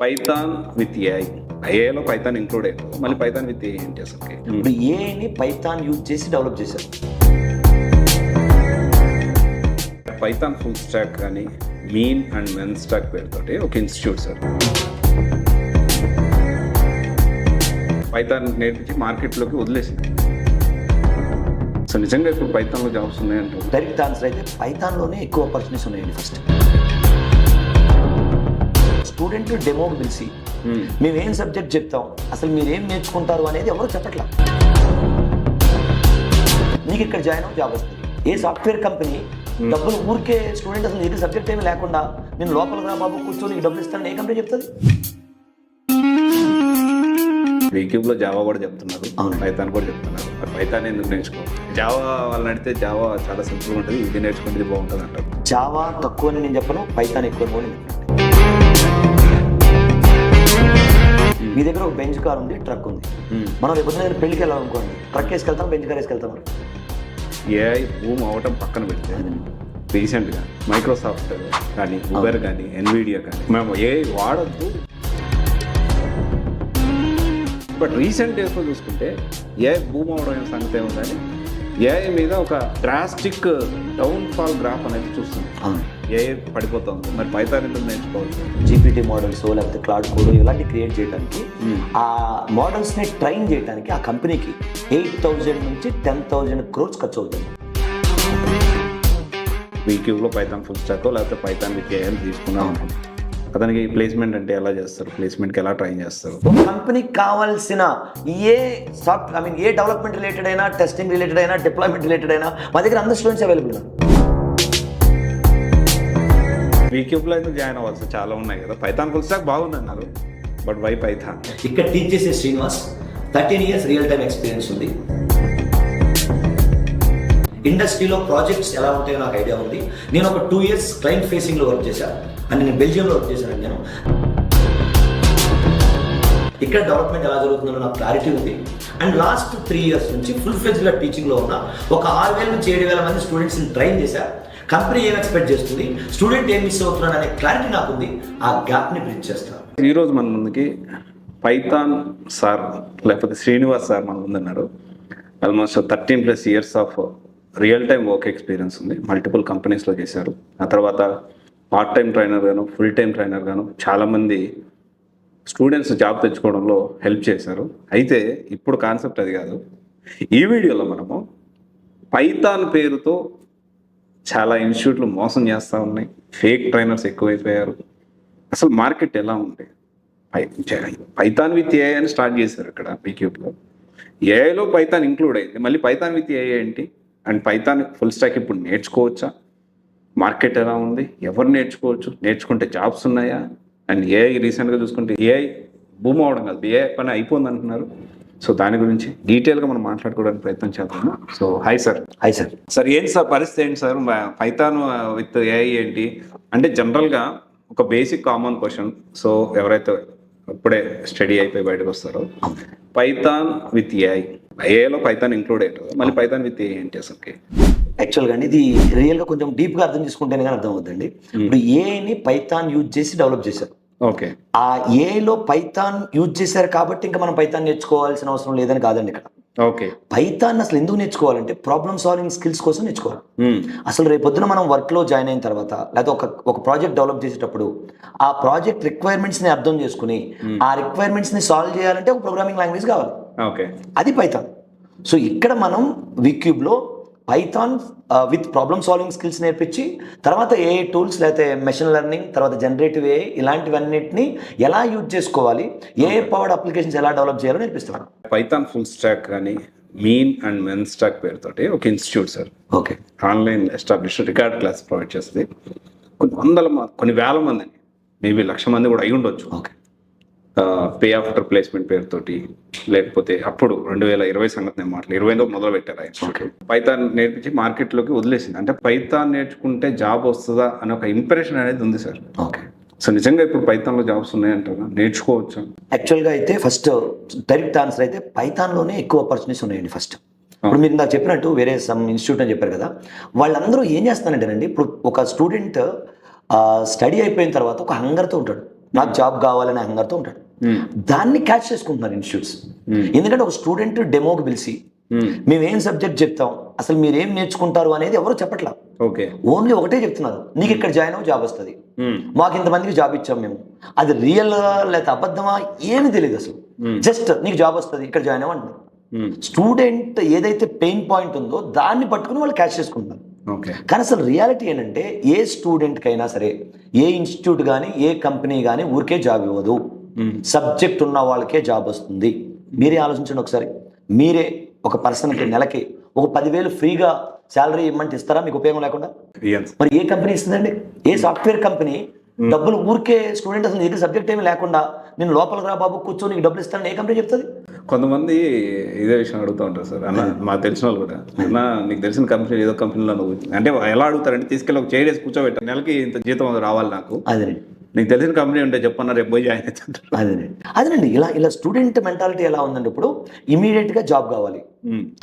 Python with AI. ఏఐలో python include అయిపోతుంది. మళ్ళీ పైథాన్ విత్ ఏఐ ఏంటి అసలు? ఇప్పుడు ఏఐని పైథాన్ యూజ్ చేసి డెవలప్ చేశారు. పైథాన్ ఫుల్ స్టాక్ కానీ మీన్ అండ్ మెన్ స్టాక్ పేరుతోటి ఒక ఇన్స్టిట్యూట్ సార్. పైథాన్ నేర్పించి మార్కెట్లోకి వదిలేసింది. సో నిజంగా ఇప్పుడు పైథాన్లో జాబ్స్ ఉన్నాయంటే డైరెక్ట్ ఆన్సర్ అయితే పైథాన్లోనే ఎక్కువ ఆపర్చునిటీస్ ఉన్నాయండి. ఫస్ట్ స్టూడెంట్ డెమోకి పిలిచి మేము ఏం సబ్జెక్ట్ చెప్తాం, అసలు మీరు ఏం నేర్చుకుంటారు అనేది ఎవరు చెప్పట్లా. నీకు ఇక్కడ జాయిన్ అవ్వ జాబ్ వస్తుంది. ఏ సాఫ్ట్వేర్ కంపెనీ డబ్బులు ఊరికే స్టూడెంట్ అసలు ఏది సబ్జెక్ట్ ఏమి లేకుండా నేను లోపల రా బాబు కూర్చొని డబ్బులు ఇస్తానని ఏ కంపెనీ చెప్తుంది? యూట్యూబ్లో జావా కూడా చెప్తున్నారు, పైథాన్ కూడా చెప్తున్నారు. మరి పైథాన్ ఎందుకు నేర్చుకో? జావా వాళ్ళని అడిగితే జావా చాలా సింపుల్గా ఉంటుంది, ఇది నేర్చుకుంటే ఇది బాగుంటుంది అంటారు. జావా తక్కువ అని నేను చెప్పను, పైథాన్ ఎక్కువ అని కూడా నేను చెప్పను. మీ దగ్గర ఒక బెంచ్ కార్ ఉంది, ట్రక్ ఉంది. మనం రేపు దగ్గర పెళ్లికి వెళ్ళాలనుకోండి, ట్రక్ వేసుకెళ్తాం, బెంచ్ కార్ వేసుకెళ్తాం. ఏఐ భూమి అవటం పక్కన పెడితే రీసెంట్గా మైక్రోసాఫ్ట్ కానీ ఉబర్ కానీ ఎన్విడియా కానీ మేము ఏఐ వాడద్దు. బట్ రీసెంట్ డేస్లో చూసుకుంటే ఏఐ భూమి అవడం సంగతి ఏముందని ఏఐ మీద ఒక డ్రాస్టిక్ డౌన్ఫాల్ గ్రాఫ్ అనేది చూస్తుంది. ఏఐ పడిపోతుంది. మరి పైథాన్ ఎందుకు నేర్చుకోవచ్చు? జీపీటీ మోడల్స్ లేకపోతే క్లౌడ్ కోడ్ ఇలాంటివి క్రియేట్ చేయడానికి, ఆ మోడల్స్ని ట్రైన్ చేయడానికి ఆ కంపెనీకి 8,000 నుంచి 10,000 crores ఖర్చు అవుతుంది. యూట్యూబ్లో పైథాన్ ఫుల్ స్టాక్ లేకపోతే పైథాన్ విత్ ఏఐ తీసుకున్నాం. అతనికి ప్లేస్మెంట్ అంటే ఎలా చేస్తారు? ప్లేస్మెంట్కి ఎలా ట్రైన్ చేస్తారు? ఒక కంపెనీకి కావాల్సిన ఏ ఏ డెవలప్మెంట్ రిలేటెడ్ అయినా, టెస్టింగ్ రిలేటెడ్ అయినా, డిప్లాయ్మెంట్ రిలేటెడ్ అయినా మా దగ్గర అందరు స్టూడెంట్స్ అవైలబుల్. యూట్యూబ్లో అయితే జాయిన్ అవ్వచ్చు, చాలా ఉన్నాయి కదా. పైథాన్ ఫుల్ స్టాక్ బాగుంది అన్నారు, బట్ వై పైథాన్? ఇక్కడ టీచ్ చేసే Srinivas 13 years real time experience ఉంది. ఇండస్ట్రీలో ప్రాజెక్ట్స్ ఎలా ఉంటాయో నాకు ఐడియా ఉంది. నేను ఒక 2 years క్లయింట్ ఫేసింగ్లో వర్క్ చేశాను, అండ్ నేను బెల్జియంలో వర్క్ చేశాను. నేను ఇక్కడ డెవలప్మెంట్ ఎలా జరుగుతుందో నాకు క్లారిటీ ఉంది. అండ్ లాస్ట్ 3 years నుంచి ఫుల్ ఫ్లెజ్డ్గా టీచింగ్లో ఉన్న ఒక 6,000 నుంచి 7,000 మంది స్టూడెంట్స్ని ట్రైన్ చేశారు. కంపెనీ ఏం ఎక్స్పెక్ట్ చేస్తుంది, స్టూడెంట్ ఏం మిస్ అవుతున్నాడు అనే క్లారిటీ నాకు ఉంది. ఆ గ్యాప్ని బ్రిడ్జ్ చేస్తాను. ఈరోజు మన ముందుకి పైథాన్ సార్ లేకపోతే శ్రీనివాస్ సార్ మన ముందున్నారు. Almost 13+ years of real time work experience ఉంది. మల్టిపుల్ కంపెనీస్లో చేశారు. ఆ తర్వాత పార్ట్ టైం ట్రైనర్ గాను, ఫుల్ టైం ట్రైనర్ గాను చాలామంది స్టూడెంట్స్ జాబ్ తెచ్చుకోవడంలో హెల్ప్ చేశారు. అయితే ఇప్పుడు కాన్సెప్ట్ అది కాదు. ఈ వీడియోలో మనము పైథాన్ పేరుతో చాలా ఇన్స్టిట్యూట్లు మోసం చేస్తూ ఉన్నాయి, ఫేక్ ట్రైనర్స్ ఎక్కువైపోయారు. అసలు మార్కెట్ ఎలా ఉంది? పైథాన్ విత్ ఏఐ అని స్టార్ట్ చేశారు ఇక్కడ యూట్యూబ్లో. ఏఐలో పైథాన్ ఇంక్లూడ్ అయింది, మళ్ళీ పైథాన్ విత్ ఏఐ ఏంటి? అండ్ పైథాన్ ఫుల్ స్టాక్ ఇప్పుడు నేర్చుకోవచ్చా? మార్కెట్ ఎలా ఉంది? ఎవరు నేర్చుకోవచ్చు? నేర్చుకుంటే జాబ్స్ ఉన్నాయా? అండ్ ఏఐ రీసెంట్గా చూసుకుంటే ఏఐ భూమి అవడం కాదు, ఏఐ పని అయిపోయింది అంటున్నారు. సో దాని గురించి డీటెయిల్గా మనం మాట్లాడుకోవడానికి ప్రయత్నం చేద్దాము. So hi sir. Hi sir. Sir ఏంటి సార్ పరిస్థితి ఏంటి సార్? పైథాన్ విత్ ఏఐ ఏంటి అంటే జనరల్గా ఒక బేసిక్ కామన్ క్వశ్చన్. సో ఎవరైతే ఇప్పుడే స్టడీ అయిపోయి బయటకు వస్తారో పైథాన్ విత్ ఏఐ, ఏఐలో పైథాన్ ఇంక్లూడ్ అవుతుంది, మళ్ళీ పైథాన్ విత్ ఏఐ ఏంటి అసలుకి? యాక్చువల్గా అండి ఇది రియల్గా కొంచెం డీప్గా అర్థం చేసుకుంటేనే కానీ అర్థం అవుతుందండి. ఇప్పుడు ఏఐని పైథాన్ యూజ్ చేసి డెవలప్ చేశారు. ఓకే. ఆ ఏఐలో పైథాన్ యూజ్ చేశారు కాబట్టి ఇంకా మనం పైథాన్ నేర్చుకోవాల్సిన అవసరం లేదని కాదండి ఇక్కడ. ఓకే. పైథాన్ అసలు ఎందుకు నేర్చుకోవాలంటే ప్రాబ్లమ్ సాల్వింగ్ స్కిల్స్ కోసం నేర్చుకోవాలి. అసలు రేపొద్దున మనం వర్క్లో జాయిన్ అయిన తర్వాత లేదా ఒక ప్రాజెక్ట్ డెవలప్ చేసేటప్పుడు ఆ ప్రాజెక్ట్ రిక్వైర్మెంట్స్ని అర్థం చేసుకుని ఆ రిక్వైర్మెంట్స్ని సాల్వ్ చేయాలంటే ఒక ప్రోగ్రామింగ్ లాంగ్వేజ్ కావాలి. ఓకే. అది పైథాన్. సో ఇక్కడ మనం వీక్యూబ్లో python with problem solving skills నేర్పించి తర్వాత ఏఐ టూల్స్ లేకపోతే మెషిన్ లెర్నింగ్ తర్వాత జనరేటివ్ ఏఐ ఇలాంటివన్నిటిని ఎలా యూజ్ చేసుకోవాలి, ఏఐ పవర్డ్ అప్లికేషన్స్ ఎలా డెవలప్ చేయాలో నేర్పిస్తున్నాను. పైథాన్ ఫుల్ స్టాక్ కానీ మీన్ అండ్ మెన్ స్టాక్ పేరుతోటి ఒక institute sir. Okay. Online establish record class provide చేస్తుంది. కొన్ని వేల మందిని, మేబీ 1,00,000 మంది కూడా అయి ఉండొచ్చు. ఓకే. పే ఆఫ్టర్ ప్లేస్మెంట్ పేరుతోటి, లేకపోతే అప్పుడు 2020 సంగతి నేను 2020 మొదలు పెట్టారు ఆయన. పైథాన్ నేర్పించి మార్కెట్లోకి వదిలేసింది. అంటే పైథాన్ నేర్చుకుంటే జాబ్ వస్తుందా అనే ఒక ఇంప్రెషన్ అనేది ఉంది సార్. ఓకే. సో నిజంగా ఇప్పుడు పైథాన్లో జాబ్స్ ఉన్నాయంటారా? నేర్చుకోవచ్చు? యాక్చువల్గా అయితే ఫస్ట్ డైరెక్ట్ ఆన్సర్ అయితే పైథాన్లోనే ఎక్కువ ఆపర్చునిటీస్ ఉన్నాయండి. ఫస్ట్ ఇప్పుడు మీరు నాకు చెప్పినట్టు వేరే సమ్ ఇన్స్టిట్యూట్ అని చెప్పారు కదా, వాళ్ళందరూ ఏం చేస్తానంటేనండి, ఇప్పుడు ఒక స్టూడెంట్ స్టడీ అయిపోయిన తర్వాత ఒక హంగర్తో ఉంటాడు. నాకు జాబ్ కావాలనే హంగర్తో ఉంటాడు. దాన్ని క్యాచ్ చేసుకుంటున్నారు ఇన్స్టిట్యూట్స్. ఎందుకంటే ఒక స్టూడెంట్ డెమోకి పిలిచి మేము ఏం సబ్జెక్ట్ చెప్తాం, అసలు మీరు ఏం నేర్చుకుంటారు అనేది ఎవరు చెప్పట్లా. ఓకే, ఓన్లీ ఒకటే చెప్తున్నారు, నీకు ఇక్కడ జాయిన్ అవ్వ జాబ్ వస్తుంది, మాకు ఇంతమందికి జాబ్ ఇచ్చాం మేము. అది రియల్ లేకపోతే అబద్ధమా ఏమి తెలియదు అసలు. జస్ట్ నీకు జాబ్ వస్తుంది ఇక్కడ జాయిన్ అవ్వండి. స్టూడెంట్ ఏదైతే పెయిన్ పాయింట్ ఉందో దాన్ని పట్టుకుని వాళ్ళు క్యాచ్ చేసుకుంటున్నారు. కానీ అసలు రియాలిటీ ఏంటంటే ఏ స్టూడెంట్కి అయినా సరే ఏ ఇన్స్టిట్యూట్ కానీ ఏ కంపెనీ కానీ ఊరికే జాబ్ ఇవ్వదు. సబ్జెక్ట్ ఉన్న వాళ్ళకే జాబ్ వస్తుంది. మీరే ఆలోచించండి ఒకసారి. మీరే ఒక పర్సన్కి నెలకి ఒక 10,000 ఫ్రీగా శాలరీ ఇవ్వమంటే ఇస్తారా మీకు ఉపయోగం లేకుండా? మరి ఏ కంపెనీ ఇస్తుందండి? ఏ సాఫ్ట్వేర్ కంపెనీ డబ్బులు ఊరికే స్టూడెంట్ అసలు నీకు సబ్జెక్ట్ ఏమి లేకుండా నేను లోపలికి రా బాబు కూర్చో నీకు డబ్బులు ఇస్తానని ఏ కంపెనీ చెప్తుంది? కొంతమంది ఇదే విషయం అడుగుతూ ఉంటారు సార్. అన్న మాకు తెలిసిన వాళ్ళు కూడా, అన్న నీకు తెలిసిన కంపెనీ ఏదో కంపెనీలో నువ్వు అంటే ఎలా అడుగుతారంటే తీసుకెళ్ళి ఒక చైర్ వేసి కూర్చోబెట్టారు, నెలకి ఇంత జీతం రావాలి నాకు, అదే నీకు తెలిసిన కంపెనీ ఉంటే చెప్పన్నా రేపు పోయి జాయిన్ అవుతుంటారు. అదేనండి. ఇలా స్టూడెంట్ మెంటాలిటీ ఎలా ఉందండి, ఇప్పుడు ఇమీడియట్గా జాబ్ కావాలి,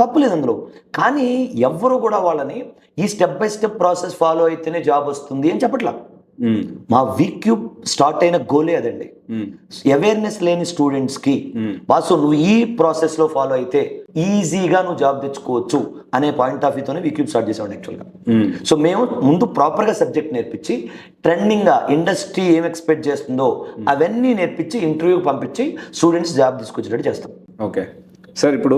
తప్పులేదు అందులో. కానీ ఎవ్వరు కూడా వాళ్ళని ఈ step by step process follow అయితేనే జాబ్ వస్తుంది అని చెప్పట్లా. మా వీక్యూబ్ స్టార్ట్ అయిన గోలే అదండి. అవేర్నెస్ లేని స్టూడెంట్స్ కి వాసు నువ్వు ఈ ప్రాసెస్ లో ఫాలో అయితే ఈజీగా నువ్వు జాబ్ తెచ్చుకోవచ్చు అనే పాయింట్ ఆఫ్ వ్యూతోనే వీక్యూబ్ స్టార్ట్ చేసాం యాక్చువల్గా. సో మేము ముందు ప్రాపర్ గా సబ్జెక్ట్ నేర్పించి ట్రెండింగ్ గా ఇండస్ట్రీ ఏం ఎక్స్పెక్ట్ చేస్తుందో అవన్నీ నేర్పించి ఇంటర్వ్యూకి పంపించి స్టూడెంట్స్ జాబ్ తీసుకొచ్చేటట్టు చేస్తాం. ఓకే సార్, ఇప్పుడు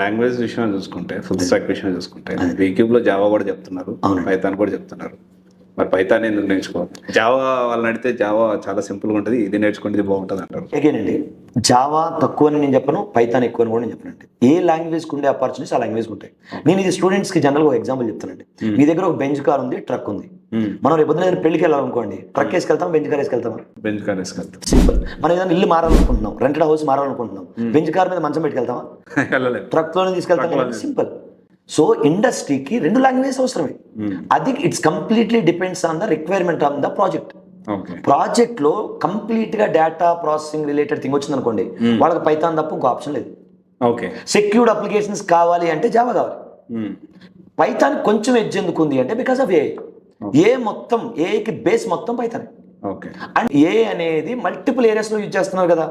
లాంగ్వేజ్ విషయం చూసుకుంటే, ఫుల్ స్టాక్ విషయం చూసుకుంటే వీక్యూబ్ లో జావా కూడా చెప్తున్నారు, పైథాన్ కూడా చెప్తున్నారు. మరి పైథాన్ ఎందుకు నేర్చుకోవాలి? జావా వాళ్ళని అడిగితే జావా చాలా సింపుల్గా ఉంటుంది, ఇది నేర్చుకుంటే ఇది బాగుంటుంది అంటారు. అగేనండి, జావా తక్కువ అని నేను చెప్పను, పైథాన్ ఎక్కువ అని కూడా నేను చెప్పనండి. ఏ లాంగ్వేజ్కి ఉండే ఆపర్చునిటీస్ ఆ లాంగ్వేజ్కి ఉంటాయి. నేను ఇది స్టూడెంట్స్కి జనరల్గా ఒక ఎగ్జాంపుల్ చెప్తానండి. మీ దగ్గర ఒక బెంచ్ కార్ ఉంది, ట్రక్ ఉంది. మనం రేపు పొద్దున పెళ్లికి వెళ్ళాలనుకోండి, ట్రక్ వేసుకెళ్తాం, బెంచ్ కార్ వేసుకెళ్తామా? బెంచ్ కార్ వేసుకెళ్తాం. సింపుల్. మనం ఏదైనా ఇల్లు మారాలనుకుంటున్నాం, రెంటెడ్ హౌస్ మారాలనుకుంటున్నాం, బెంచ్ కార్ మీద మంచం పెట్టుకెళ్తామా? వెళ్ళలేదు. ట్రక్లోనే తీసుకెళ్తాం. సింపుల్. సో ఇండస్ట్రీకి 2 లాంగ్వేజెస్ అవసరమే. అది it's completely depends on the requirement on the project. Project లో కంప్లీట్ గా డేటా ప్రాసెసింగ్ రిలేటెడ్ థింగ్ వచ్చింది అనుకోండి, వాళ్ళకి పైథాన్ తప్ప ఇంకో ఆప్షన్ లేదు. ఓకే, సెక్యూర్డ్ అప్లికేషన్స్ కావాలి అంటే జావా కావాలి. పైథాన్ కొంచెం ఎడ్జ్ ఎందుకు ఉంది అంటే బికాస్ ఆఫ్ ఏఐ. మొత్తం ఏఐకి బేస్ మొత్తం పైథాన్. అండ్ ఏ అనేది మల్టిపుల్ ఏరియాస్ లో యూజ్ చేస్తున్నారు కదా,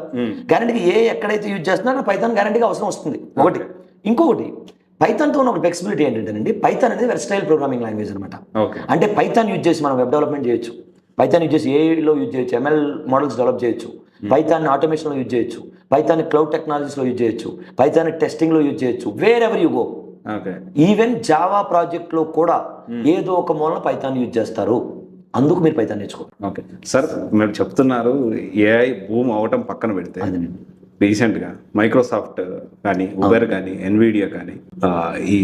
గ్యారంటీగా ఏ ఎక్కడైతే యూజ్ చేస్తున్నారో పైథాన్ గ్యారంటీగా అవసరం వస్తుంది. ఒకటి. ఇంకొకటి, పైథాన్తో ఉన్న ఒక ఫ్లెక్సిబిలిటీ ఏంటంటే పైథాన్ అనేది వెర్సటైల్ ప్రోగ్రామింగ్ లాంగ్వేజ్ అనమాట. అంటే పైథాన్ యూజ్ చేసి మనం వెబ్ డెవలప్మెంట్ చేయొచ్చు, పైథాన్ యూజ్ చేసి ఏఐలో యూజ్ చేయొచ్చు, ఎంఎల్ మోడల్స్ డెవలప్ చేయొచ్చు, పైథాన్ ఆటోమేషన్లో యూజ్ చేయొచ్చు, పైథాన్ క్లౌడ్ టెక్నాలజీస్లో యూజ్ చేయొచ్చు, పైథాన్ టెస్టింగ్లో యూజ్ చేయొచ్చు, wear ever you go. Even Java ప్రాజెక్ట్లో కూడా ఏదో ఒక మూలన పైథాన్ యూజ్ చేస్తారు. అందుకు మీరు పైథాన్ నేర్చుకో. ఓకే సార్, మీరు చెప్తున్నారు ఏఐ భూమ్ అవటం పక్కన పెడితే, రీసెంట్గా మైక్రోసాఫ్ట్ కానీ, ఉబెర్ కానీ, ఎన్విడియా కానీ ఈ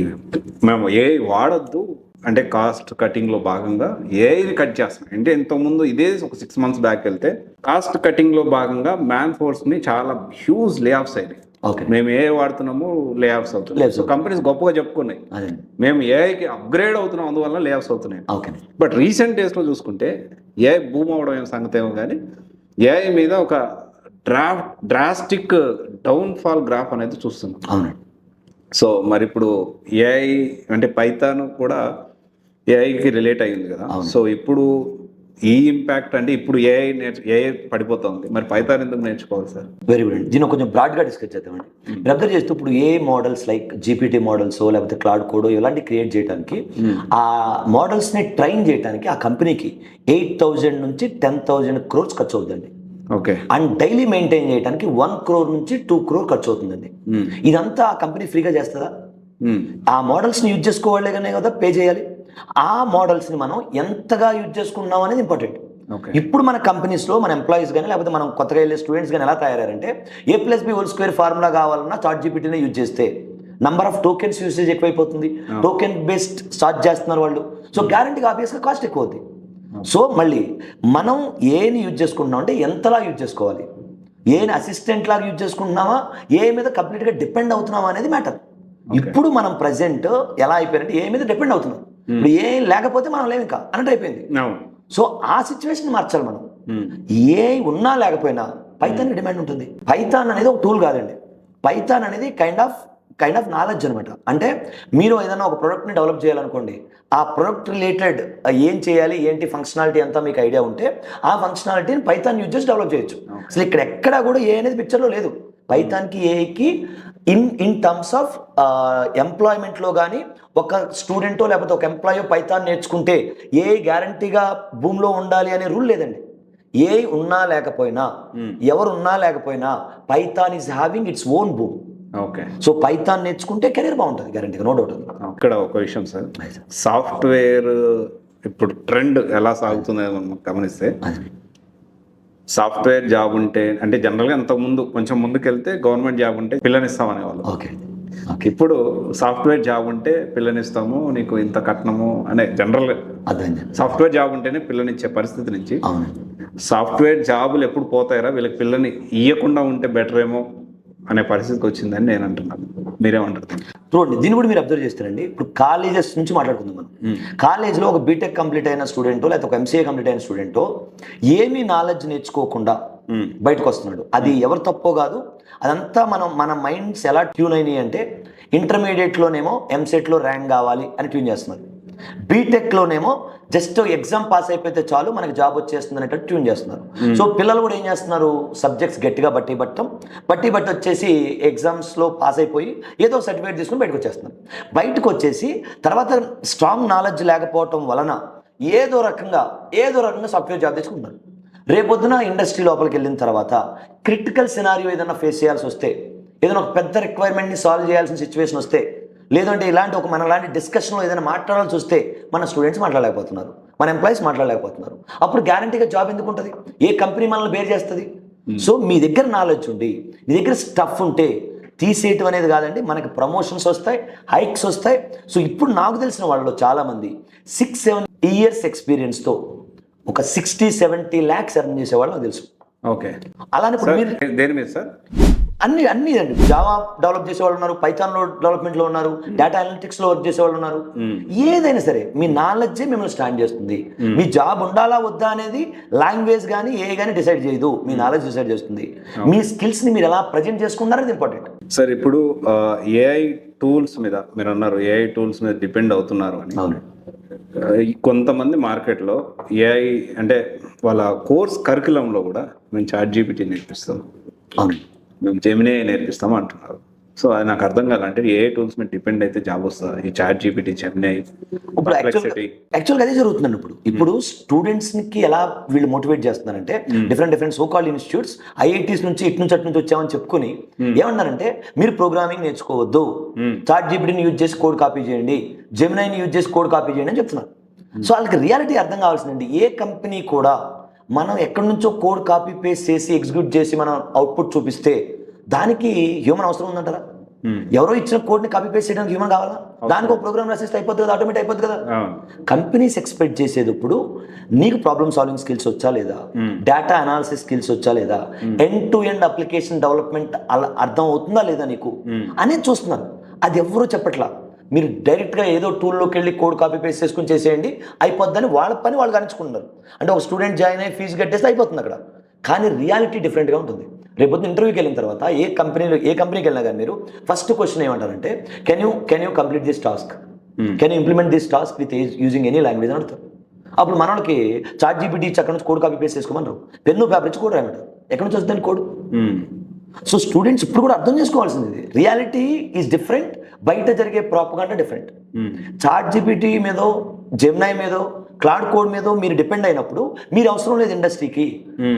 మేము ఏఐ వాడొద్దు అంటే కాస్ట్ కటింగ్లో భాగంగా ఏఐని కట్ చేస్తున్నాం. అంటే ఇంతకుముందు ఇదే ఒక 6 months బ్యాక్ వెళ్తే కాస్ట్ కటింగ్లో భాగంగా మ్యాన్ ఫోర్స్ని చాలా హ్యూజ్ లే ఆఫ్స్ అయినాయి. మేము ఏఐ వాడుతున్నాము, లే ఆఫ్స్ అవుతున్నాయి. సో కంపెనీస్ గొప్పగా చెప్పుకున్నాయి మేము ఏఐకి అప్గ్రేడ్ అవుతున్నాం, అందువల్ల లే ఆఫ్స్ అవుతున్నాయి. బట్ రీసెంట్ డేస్లో చూసుకుంటే ఏఐ భూమ్ అవడం ఏం సంగతి ఏమో కానీ ఏఐ మీద ఒక డ్రాస్టిక్ డౌన్ఫాల్ గ్రాఫ్ అనేది చూస్తున్నాం. సో మరి ఇప్పుడు ఏఐ అంటే పైథాన్ కూడా ఏఐకి రిలేట్ అయ్యింది కదా. సో ఇప్పుడు ఈ ఇంపాక్ట్ అంటే ఇప్పుడు ఏఐ పడిపోతుంది, మరి పైథాన్ ఎందుకు నేర్చుకోవాలి సార్? Very good. దీన్ని కొంచెం బ్రాడ్గా డిస్కస్ చేద్దామండి. మీరు అబ్జర్వ్ చేస్తూ ఇప్పుడు ఏ మోడల్స్ లైక్ జీపీటీ మోడల్స్ లేకపోతే క్లౌడ్ కోడ్ ఇలాంటి క్రియేట్ చేయడానికి, ఆ మోడల్స్ని ట్రైన్ చేయడానికి ఆ కంపెనీకి 8,000 నుంచి 10,000 crores ఖర్చు అవుతుందండి. ఓకే. అండ్ డైలీ మెయింటైన్ చేయడానికి 1 crore నుంచి 2 crore ఖర్చు అవుతుందండి. ఇదంతా ఆ కంపెనీ ఫ్రీగా చేస్తుందా? ఆ మోడల్స్ని యూజ్ చేసుకోవాలే కానీ కదా పే చేయాలి. ఆ మోడల్స్ని మనం ఎంతగా యూజ్ చేసుకున్నాం అనేది ఇంపార్టెంట్. ఇప్పుడు మన కంపెనీస్లో మన ఎంప్లాయీస్ కానీ లేకపోతే మనం కొత్తగా వెళ్ళే స్టూడెంట్స్ కానీ ఎలా తయారంటే A+B² ఫార్ములా కావాలన్నా చాట్ జీపీటీనే యూజ్ చేస్తే నంబర్ ఆఫ్ టోకెన్స్ యూసేజ్ ఎక్కువైపోతుంది. టోకెన్ బేస్డ్ స్టార్ట్ చేస్తున్నారు వాళ్ళు. సో గ్యారంటీగా ఆబ్వియస్గా కాస్ట్ ఎక్కువ అవుతుంది. సో మళ్ళీ మనం ఏని యూజ్ చేసుకుంటున్నాం అంటే ఎంతలా యూజ్ చేసుకోవాలి, ఏని అసిస్టెంట్ లాగా యూజ్ చేసుకుంటున్నామా, ఏ మీద కంప్లీట్గా డిపెండ్ అవుతున్నామా అనేది మ్యాటర్. ఇప్పుడు మనం ప్రజెంట్ ఎలా అయిపోయారంటే ఏ మీద డిపెండ్ అవుతున్నాం. ఇప్పుడు ఏ లేకపోతే మనం లేవు ఇంకా అన్నట్టు అయిపోయింది. సో ఆ సిచ్యువేషన్ మార్చాలి మనం. ఏ ఉన్నా లేకపోయినా పైథాన్ డిమాండ్ ఉంటుంది. పైథాన్ అనేది ఒక టూల్ కాదండి. పైథాన్ అనేది kind of kind of knowledge అనమాట. అంటే మీరు ఏదైనా ఒక ప్రోడక్ట్ని డెవలప్ చేయాలనుకోండి, ఆ ప్రోడక్ట్ రిలేటెడ్ ఏం చేయాలి, ఏంటి ఫంక్షనాలిటీ అంతా మీకు ఐడియా ఉంటే ఆ ఫంక్షనాలిటీని పైథాన్ యూజ్ చేసి డెవలప్ చేయొచ్చు. అసలు ఇక్కడ ఎక్కడా కూడా ఏ అనేది పిక్చర్లో లేదు. పైథాన్కి ఏఐకి ఇన్ టర్మ్స్ ఆఫ్ ఎంప్లాయ్మెంట్లో కానీ ఒక స్టూడెంటో లేకపోతే ఒక ఎంప్లాయో పైథాన్ నేర్చుకుంటే ఏఐ గ్యారంటీగా భూమిలో ఉండాలి అనే రూల్ లేదండి. ఏఐ ఉన్నా లేకపోయినా, ఎవరున్నా లేకపోయినా Python is having its own boom. Okay. So Python నేర్చుకుంటే కెరీర్ బాగుంటుంది గ్యారంటీగా, నో డౌట్. ఇక్కడ ఒక విషయం సార్, సాఫ్ట్వేర్ ఇప్పుడు ట్రెండ్ ఎలా సాగుతుందో మనం గమనిస్తే, సాఫ్ట్వేర్ జాబ్ ఉంటే అంటే జనరల్గా అంతకుముందు కొంచెం ముందుకు వెళ్తే గవర్నమెంట్ జాబ్ ఉంటే పిల్లనిస్తామనే వాళ్ళు. ఓకే. ఇప్పుడు సాఫ్ట్వేర్ జాబ్ ఉంటే పిల్లనిస్తాము, నీకు ఇంత కట్నము అనే జనరల్ సాఫ్ట్వేర్ జాబ్ ఉంటేనే పిల్లనిచ్చే పరిస్థితి నుంచి సాఫ్ట్వేర్ జాబులు ఎప్పుడు పోతాయరా, వీళ్ళకి పిల్లని ఇవ్వకుండా ఉంటే బెటర్ ఏమో అనే పరిస్థితికి వచ్చిందని నేను అంటున్నాను. మీరేమంటారు? చూడండి, దీన్ని కూడా మీరు అబ్జర్వ్ చేస్తారండి. ఇప్పుడు కాలేజెస్ నుంచి మాట్లాడుకుందాం మనం. కాలేజ్లో ఒక బీటెక్ కంప్లీట్ అయిన స్టూడెంటో లేకపోతే ఒక ఎంసీఏ కంప్లీట్ అయిన స్టూడెంటో ఏమీ నాలెడ్జ్ నేర్చుకోకుండా బయటకు వస్తున్నాడు. అది ఎవరు తప్పో కాదు, అదంతా మన మైండ్స్ ఎలా ట్యూన్ అయినాయి అంటే, ఇంటర్మీడియట్లోనేమో ఎంసెట్లో ర్యాంక్ కావాలి అని ట్యూన్ చేస్తున్నారు, బీటెక్లోనేమో జస్ట్ ఎగ్జామ్ పాస్ అయిపోతే చాలు మనకి జాబ్ వచ్చేస్తుంది అనేటట్టు ట్యూన్ చేస్తున్నారు. సో పిల్లలు కూడా ఏం చేస్తున్నారు, సబ్జెక్ట్స్ గట్టిగా బట్టి వచ్చేసి ఎగ్జామ్స్లో పాస్ అయిపోయి ఏదో సర్టిఫికేట్ తీసుకుని బయటకు వచ్చేస్తున్నారు. బయటకు వచ్చేసి తర్వాత స్ట్రాంగ్ నాలెడ్జ్ లేకపోవటం వలన ఏదో రకంగా సాఫ్ట్వేర్ జాబ్ తెచ్చుకుంటున్నారు. రేపొద్దున ఇండస్ట్రీ లోపలికి వెళ్ళిన తర్వాత క్రిటికల్ సినారియో ఏదైనా ఫేస్ చేయాల్సి వస్తే, ఏదైనా ఒక పెద్ద రిక్వైర్మెంట్ని సాల్వ్ చేయాల్సిన సిచ్యువేషన్ వస్తే, లేదంటే ఇలాంటి మనలాంటి డిస్కషన్లో ఏదైనా మాట్లాడాల్సి వస్తే మన స్టూడెంట్స్ మాట్లాడలేకపోతున్నారు, మన ఎంప్లాయీస్ మాట్లాడలేకపోతున్నారు. అప్పుడు గ్యారంటీగా జాబ్ ఎందుకు ఉంటుంది? ఏ కంపెనీ మనల్ని బేర్ చేస్తుంది? సో మీ దగ్గర నాలెడ్జ్ ఉండి, మీ దగ్గర స్టఫ్ ఉంటే తీసేయటం అనేది కాదండి, మనకి ప్రమోషన్స్ వస్తాయి, హైక్స్ వస్తాయి. సో ఇప్పుడు నాకు తెలిసిన వాళ్ళలో చాలామంది 6-7 years ఎక్స్పీరియన్స్తో ఒక 60-70 lakhs ఎర్న్ చేసేవాళ్ళు నాకు తెలుసు. ఓకే. అలానే ఇప్పుడు మీరు దేని మీద సార్? అన్ని అండి, జావా డెవలప్ చేసేవాళ్ళు ఉన్నారు, పైథాన్లో డెవలప్మెంట్లో ఉన్నారు, డేటా అనలిటిక్స్లో వర్క్ చేసేవాళ్ళు ఉన్నారు. ఏదైనా సరే మీ నాలెడ్జే మిమ్మల్ని స్టాండ్ చేస్తుంది. మీ జాబ్ ఉండాలా వద్దా అనేది లాంగ్వేజ్ కానీ ఏ కానీ డిసైడ్ చేయదు, మీ నాలెడ్జ్ డిసైడ్ చేస్తుంది. మీ స్కిల్స్ని మీరు ఎలా ప్రజెంట్ చేసుకున్నారనేది ఇంపార్టెంట్. సార్ ఇప్పుడు ఏఐ టూల్స్ మీద మీరు అన్నారు, ఏఐ టూల్స్ మీద డిపెండ్ అవుతున్నారు అని. అవును. కొంతమంది మార్కెట్లో ఏఐ అంటే వాళ్ళ కోర్స్ కరికులంలో కూడా మేము ChatGPT నేర్పిస్తాం, అవును, మేము జెమినీ నేర్పిస్తాము అంటున్నారు. సో అది నాకు అర్థం కాదంటే ఏ టూల్స్ మీద డిపెండ్ అయితే జాబ్ వస్తుంది? ఈ ChatGPT, జెమినీ, ఇప్పుడు యాక్చువల్గా అదే జరుగుతుందండి. ఇప్పుడు స్టూడెంట్స్కి ఎలా వీళ్ళు మోటివేట్ చేస్తున్నారంటే, different so called institutes, IITs నుంచి ఇటు నుంచి అటు నుంచి వచ్చామని చెప్పుకొని ఏమన్నారంటే, మీరు ప్రోగ్రామింగ్ నేర్చుకోవద్దు, ChatGPTని యూజ్ చేసి కోడ్ కాపీ చేయండి, జెమినీని యూజ్ చేసి కోడ్ కాపీ చేయండి అని చెప్తున్నారు. సో వాళ్ళకి రియాలిటీ అర్థం కావాల్సిందండి. ఏ కంపెనీ కూడా మనం ఎక్కడి నుంచో కోడ్ కాపీ పేస్ట్ చేసి ఎగ్జిక్యూట్ చేసి మనం అవుట్పుట్ చూపిస్తే దానికి హ్యూమన్ అవసరం ఉందంటారా? ఎవరో ఇచ్చిన కోడ్ని కాపీ పేస్ట్ చేయడానికి హ్యూమన్ కావాలా? దానికి ఒక ప్రోగ్రామ్ రాసిస్తే అయిపోతుంది కదా, ఆటోమేటిక్ అయిపోతుంది కదా. కంపెనీస్ ఎక్స్పెక్ట్ చేసేది ఇప్పుడు నీకు ప్రాబ్లమ్ సాల్వింగ్ స్కిల్స్ వచ్చా లేదా, డేటా అనాలిసిస్ స్కిల్స్ వచ్చా లేదా, end to end application development అలా అర్థం అవుతుందా లేదా నీకు అనేది చూస్తున్నారు. అది ఎవరూ చెప్పట్లా. మీరు డైరెక్ట్గా ఏదో టూల్లోకి వెళ్ళి కోడ్ కాపీ పేస్ట్ చేసుకుని చేసేయండి అయిపోద్దని వాళ్ళ పని వాళ్ళు కానించుకుంటున్నారు. అంటే ఒక స్టూడెంట్ జాయిన్ అయ్యి ఫీజు కట్టేస్తే అయిపోతుంది అక్కడ. కానీ రియాలిటీ డిఫరెంట్గా ఉంటుంది. రేపొద్దు ఇంటర్వ్యూకి వెళ్ళిన తర్వాత ఏ కంపెనీకి వెళ్ళినా కానీ మీరు ఫస్ట్ క్వశ్చన్ ఏమంటారంటే, can you complete this task, can you implement this task with using any language అని అడుగుతారు. అప్పుడు మన వాళ్ళకి ChatGPT అక్కడ నుంచి కోడ్ కాపీ పేస్ట్ చేసుకోమన్నారు, పెన్ను పేపర్ ఇచ్చి కోడ్ రాయమంటారు. ఎక్కడి నుంచి వస్తుంది కోడ్? సో స్టూడెంట్స్ ఇప్పుడు కూడా అర్థం చేసుకోవాల్సింది, రియాలిటీ ఈజ్ డిఫరెంట్, బయట జరిగే ప్రాపగాండా డిఫరెంట్. ChatGPT మీదో, జెమినీ మీదో, క్లౌడ్ కోడ్ మీదో మీరు డిపెండ్ అయినప్పుడు మీరు అవసరం లేదు ఇండస్ట్రీకి.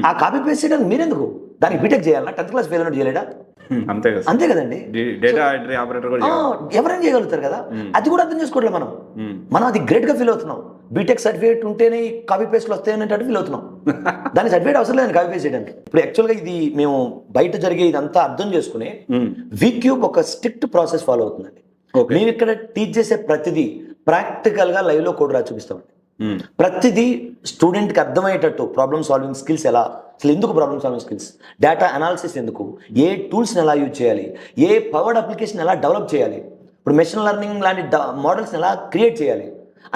ఆ కాపీ పేస్ట్ చేయడానికి మీరెందుకు? దానికి బీటెక్ చేయాలా? 10th class ఫెయిల్ అయినట్టు చేయలేడా? అంతే కదండి. ఎవరైనా చేయగలుగుతారు కదా. అది కూడా అర్థం చేసుకోవట్లేదు మనం అది గ్రేట్ గా ఫీల్ అవుతున్నాం. బీటెక్ సర్టిఫికేట్ ఉంటేనే కాపీ పేస్ట్లు వస్తాయనేటట్టు ఫీల్ అవుతున్నాం. దాని సర్టిఫికేట్ అవసరం లేదు కాపీ పేస్ట్ చేయడానికి. ఇప్పుడు యాక్చువల్గా ఇది మేము బయట జరిగే ఇదంతా అర్థం చేసుకుని వీక్యూబ్ ఒక స్ట్రిక్ట్ ప్రాసెస్ ఫాలో అవుతుందండి. మేము ఇక్కడ టీచ్ చేసే ప్రతిదీ ప్రాక్టికల్ గా లైవ్ లో కోడ్ రాసి చూపిస్తామండి. ప్రతిదీ స్టూడెంట్కి అర్థమయ్యేటట్టు ప్రాబ్లమ్ సాల్వింగ్ స్కిల్స్ ఎలా, అసలు ఎందుకు problem solving skills, data analysis ఎందుకు, ఏ టూల్స్ని ఎలా యూజ్ చేయాలి, ఏ పవర్డ్ అప్లికేషన్ ఎలా డెవలప్ చేయాలి, ఇప్పుడు మెషిన్ లెర్నింగ్ లాంటి మోడల్స్ని ఎలా క్రియేట్ చేయాలి,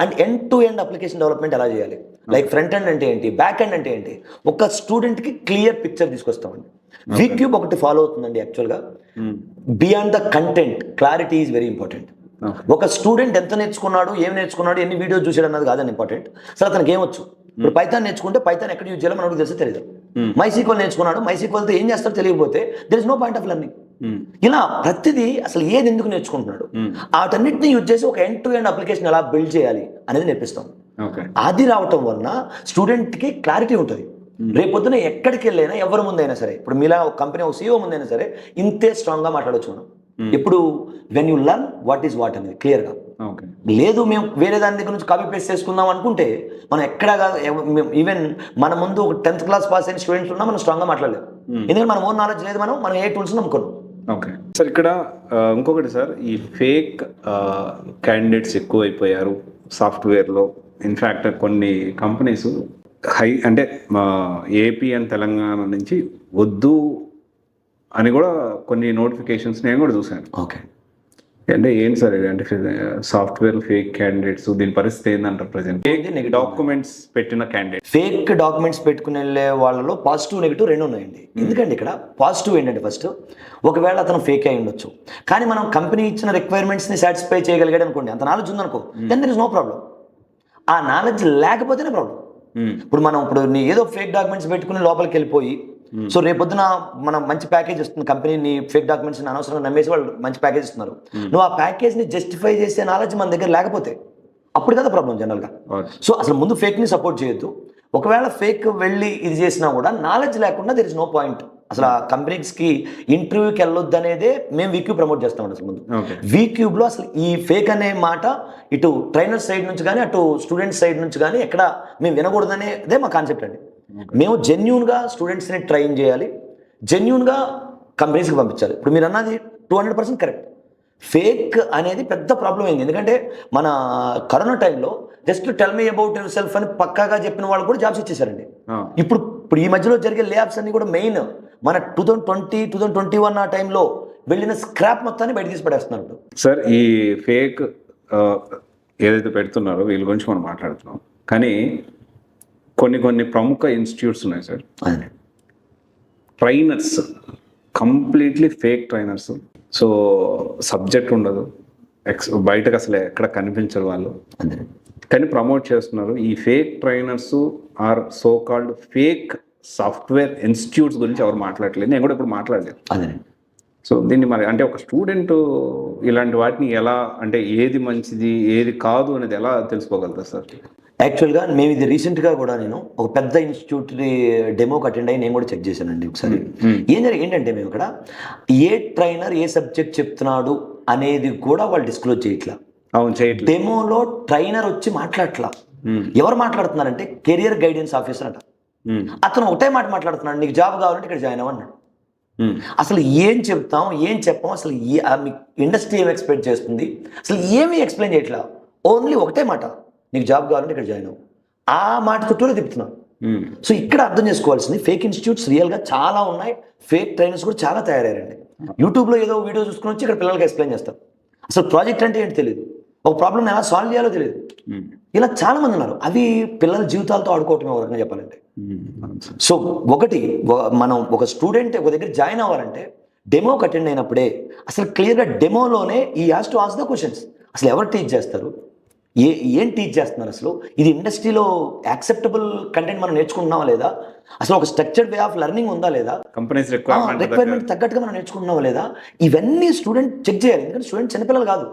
and end to end application development ఎలా చేయాలి, లైక్ ఫ్రంట్ ఎండ్ అంటే ఏంటి, బ్యాక్ ఎండ్ అంటే ఏంటి, ఒక స్టూడెంట్కి క్లియర్ పిక్చర్ తీసుకొస్తామండి. వీక్యూబ్ ఒకటి ఫాలో అవుతుందండి యాక్చువల్గా. Beyond the content clarity is very important. ఒక స్టూడెంట్ ఎంత నేర్చుకున్నాడు, ఏం నేర్చుకున్నాడు, ఎన్ని వీడియోస్ చూసాడు అన్నది కాదని ఇంపార్టెంట్. అసలు అతనికి ఏమొచ్చు. ఇప్పుడు పైథాన్ నేర్చుకుంటే పైథాన్ ఎక్కడ యూజ్ చేయాలో మనకు తెలిసి తెలియదు. మైసీక్వల్ నేర్చుకున్నాడు, మైసీక్వల్తో ఏం చేస్తాడో తెలియకపోతే there is no point of learning. ఇలా ప్రతిదీ అసలు ఏది ఎందుకు నేర్చుకుంటున్నాడు, వాటన్నిటిని యూజ్ చేసి ఒక ఎండ్ టు ఎండ్ అప్లికేషన్ ఎలా బిల్డ్ చేయాలి అనేది నేర్పిస్తాం. అది రావటం వలన స్టూడెంట్కి క్లారిటీ ఉంటుంది. రేపొద్దున ఎక్కడికి వెళ్ళైనా ఎవరి ముందైనా సరే, ఇప్పుడు మీలా ఒక కంపెనీ ఒక CEO ముందైనా సరే ఇంతే స్ట్రాంగ్గా మాట్లాడవచ్చు మనం. ఇప్పుడు when you learn what is what అనేది క్లియర్గా. లేదు మేము వేరే దాని దగ్గర నుంచి కాపీ పేస్ట్ చేసుకుందాం అనుకుంటే మనం ఎక్కడ ఈవెన్ మన ముందు ఒక 10th క్లాస్ పాస్ అయిన స్టూడెంట్స్ ఉన్నా మనం స్ట్రాంగ్గా మాట్లాడలేదు. ఎందుకంటే మన ఓన్ నాలెడ్జ్ లేదు, మనం ఏ టూల్స్ నమ్ముకున్నాం. ఓకే సార్, ఇక్కడ ఇంకొకటి సార్, ఈ ఫేక్ క్యాండిడేట్స్ ఎక్కువైపోయారు సాఫ్ట్వేర్లో. ఇన్ఫ్యాక్ట్ కొన్ని కంపెనీస్ అంటే ఏపీ అండ్ తెలంగాణ నుంచి వద్దు అని కూడా కొన్ని నోటిఫికేషన్స్ నేను కూడా చూశాను. ఓకే, అంటే ఏంటి సార్ ఇది, అంటే సాఫ్ట్వేర్ ఫేక్ క్యాండిడేట్స్, దీని పరిస్థితి ఏంటంటారు ప్రజెంట్? ఫేక్ డాక్యుమెంట్స్ పెట్టిన క్యాండిడేట్, ఫేక్ డాక్యుమెంట్స్ పెట్టుకుని వెళ్ళే వాళ్ళలో పాజిటివ్ నెగిటివ్ రెండు ఉన్నాయండి. ఎందుకంటే ఇక్కడ పాజిటివ్ ఏంటంటే ఫస్ట్, ఒకవేళ అతను ఫేక్ అయి ఉండొచ్చు, కానీ మనం కంపెనీ ఇచ్చిన రిక్వైర్మెంట్స్ని సాటిస్ఫై చేయగలిగాడు అనుకోండి, అంత నాలెడ్జ్ ఉందనుకో, then there is no problem. ఆ నాలెడ్జ్ లేకపోతేనే ప్రాబ్లం. ఇప్పుడు నీ ఏదో ఫేక్ డాక్యుమెంట్స్ పెట్టుకుని లోపలికి వెళ్ళిపోయి, సో రేపొద్దున మనం మంచి ప్యాకేజ్ ఇస్తుంది కంపెనీ, నీ ఫేక్ డాక్యుమెంట్స్ అనవసరంగా నమ్మేసి వాళ్ళు మంచి ప్యాకేజ్ ఇస్తున్నారు, నువ్వు ఆ ప్యాకేజ్ని జస్టిఫై చేసే నాలెడ్జ్ మన దగ్గర లేకపోతే అప్పుడు కదా ప్రాబ్లం జనరల్గా. సో అసలు ముందు ఫేక్ని సపోర్ట్ చేయొద్దు. ఒకవేళ ఫేక్ వెళ్ళి ఇది చేసినా కూడా నాలెడ్జ్ లేకుండా దెర్ ఇస్ నో పాయింట్. అసలు ఆ కంపెనీస్కి ఇంటర్వ్యూకి వెళ్ళొద్దు అనేదే మేము వీక్యూబ్ ప్రమోట్ చేస్తామండి. అసలు ముందు వీక్యూబ్లో అసలు ఈ ఫేక్ అనే మాట ఇటు ట్రైనర్ సైడ్ నుంచి కానీ అటు స్టూడెంట్స్ సైడ్ నుంచి కానీ ఎక్కడ మేము వినకూడదనేదే మా కాన్సెప్ట్ అండి. మేము జెన్యూన్గా స్టూడెంట్స్ని ట్రైన్ చేయాలి, జెన్యూన్గా కంపెనీస్కి పంపించాలి. ఇప్పుడు మీరు అన్నది 200% కరెక్ట్. ఫేక్ అనేది పెద్ద ప్రాబ్లం అయింది. ఎందుకంటే మన కరోనా టైంలో just tell me about your self అని పక్కాగా చెప్పిన వాళ్ళు కూడా జాబ్స్ ఇచ్చేసారండి. ఇప్పుడు ఈ మధ్యలో జరిగే లేఆఫ్స్ అన్ని కూడా మెయిన్ మన 2020, 2021 ఆ టైంలో వెళ్ళిన స్క్రాప్ మొత్తాన్ని బయట తీసి పడేస్తున్నారు. సార్ ఈ ఫేక్ ఏదైతే పెడుతున్నారో వీళ్ళ గురించి మనం మాట్లాడుతున్నాం, కానీ కొన్ని ప్రముఖ ఇన్స్టిట్యూట్స్ ఉన్నాయి sir, trainers completely fake trainers. So subject ఉండదు, బయటకు అసలు ఎక్కడ కనిపించరు వాళ్ళు, కానీ ప్రమోట్ చేస్తున్నారు. ఈ fake trainers or so called fake software institutes గురించి ఎవరు మాట్లాడలేదు, నేను కూడా ఇప్పుడు మాట్లాడలేదు. సో దీన్ని మరి అంటే ఒక స్టూడెంట్ ఇలాంటి వాటిని ఎలా, అంటే ఏది మంచిది ఏది కాదు అనేది ఎలా తెలుసుకోగలుగుతారు సార్? యాక్చువల్గా మేము ఇది రీసెంట్గా కూడా నేను ఒక పెద్ద ఇన్స్టిట్యూట్ డెమోకి అటెండ్ అయ్యి నేను కూడా చెక్ చేశానండి ఒకసారి. ఏంటంటే మేము ఇక్కడ ఏ ట్రైనర్ ఏ సబ్జెక్ట్ చెప్తున్నాడు అనేది కూడా వాళ్ళు డిస్క్లోజ్ చేయట్లా. అవును, చేయట్లేదు. డెమోలో ట్రైనర్ వచ్చి మాట్లాడట్లా. ఎవరు మాట్లాడుతున్నారంటే కెరియర్ గైడెన్స్ ఆఫీసర్ అంట. అతను ఒకటే మాట మాట్లాడుతున్నాడు, నీకు జాబ్ కావాలంటే ఇక్కడ జాయిన్ అవ్వన్నాడు. అసలు ఏం చెప్తాం ఏం చెప్పాం, అసలు ఇండస్ట్రీ ఏం ఎక్స్పెక్ట్ చేస్తుంది, అసలు ఏమీ ఎక్స్ప్లెయిన్ చేయట్లా. ఓన్లీ ఒకటే మాట, నీకు జాబ్ కావాలంటే ఇక్కడ జాయిన్ అవ్వు. ఆ మాట చుట్టూనే తిప్పుతున్నాం. సో ఇక్కడ అర్థం చేసుకోవాల్సింది, ఫేక్ ఇన్స్టిట్యూట్స్ రియల్గా చాలా ఉన్నాయి, ఫేక్ ట్రైనర్స్ కూడా చాలా తయారయ్యారండి. యూట్యూబ్లో ఏదో వీడియో చూసుకుని వచ్చి ఇక్కడ పిల్లలకి ఎక్స్ప్లెయిన్ చేస్తారు. అసలు ప్రాజెక్ట్ అంటే ఏంటి తెలియదు, ఒక ప్రాబ్లం ఎలా సాల్వ్ చేయాలో తెలియదు. ఇలా చాలా మంది ఉన్నారు. అవి పిల్లల జీవితాలతో ఆడుకోవటం ఎవరైనా చెప్పాలంటే. సో ఒకటి, మనం ఒక స్టూడెంట్ ఒక దగ్గర జాయిన్ అవ్వాలంటే డెమోకి అటెండ్ అయినప్పుడే అసలు క్లియర్గా డెమోలోనే ఈ has to ask the questions. అసలు ఎవరు టీచ్ చేస్తారు, ఏం టీచ్ చేస్తున్నారు, అసలు ఇది ఇండస్ట్రీలో యాక్సెప్టబుల్ కంటెంట్ మనం నేర్చుకుంటున్నావా లేదా, అసలు ఒక స్ట్రక్చర్డ్ వే ఆఫ్ లెర్నింగ్ ఉందా లేదా, కంపెనీస్ రిక్వైర్మెంట్ తగ్గట్టుగా మనం నేర్చుకుంటున్నావా లేదా, ఇవన్నీ స్టూడెంట్ చెక్ చేయాలి. ఎందుకంటే స్టూడెంట్ చిన్నపిల్లలు కాదు.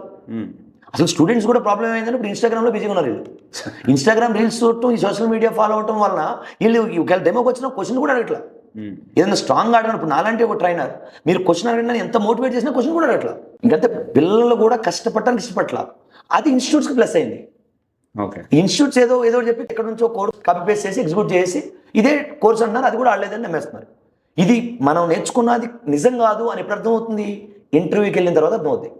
అసలు స్టూడెంట్స్ కూడా ప్రాబ్లం ఏంటంటే ఇప్పుడు ఇన్స్టాగ్రామ్లో బిజీగా ఉన్నారు. వీళ్ళు ఇన్స్టాగ్రామ్ రీల్స్ చూడటం, ఈ సోషల్ మీడియా ఫాలో అవటం వలన వీళ్ళు ఒకవేళ డెమోకి వచ్చిన క్వశ్చన్ కూడా అడగట్లా. ఏదైనా స్ట్రాంగ్ ఆడినప్పుడు నాలాంటి ఒక ట్రైనర్ మీరు క్వశ్చన్ అడగడానికి ఎంత మోటివేట్ చేసినా క్వశ్చన్ కూడా అడగట్లా. ఇంకంతే పిల్లలు కూడా కష్టపడటానికి ఇష్టపట్ల. అది ఇన్స్టిట్యూట్స్కి ప్లస్ అయింది. ఇన్స్టిట్యూట్స్ ఏదో చెప్పి ఎక్కడి నుంచో కోర్స్ కాపీ పేస్ట్ చేసి ఎగ్జిక్యూట్ చేసి ఇదే కోర్స్ అంటున్నారు, అది కూడా ఆడలేదని నమ్మేస్తున్నారు. ఇది మనం నేర్చుకున్నది నిజం కాదు అని ఎప్పుడు అర్థమవుతుంది, ఇంటర్వ్యూకి వెళ్ళిన తర్వాత అర్థమవుతుంది.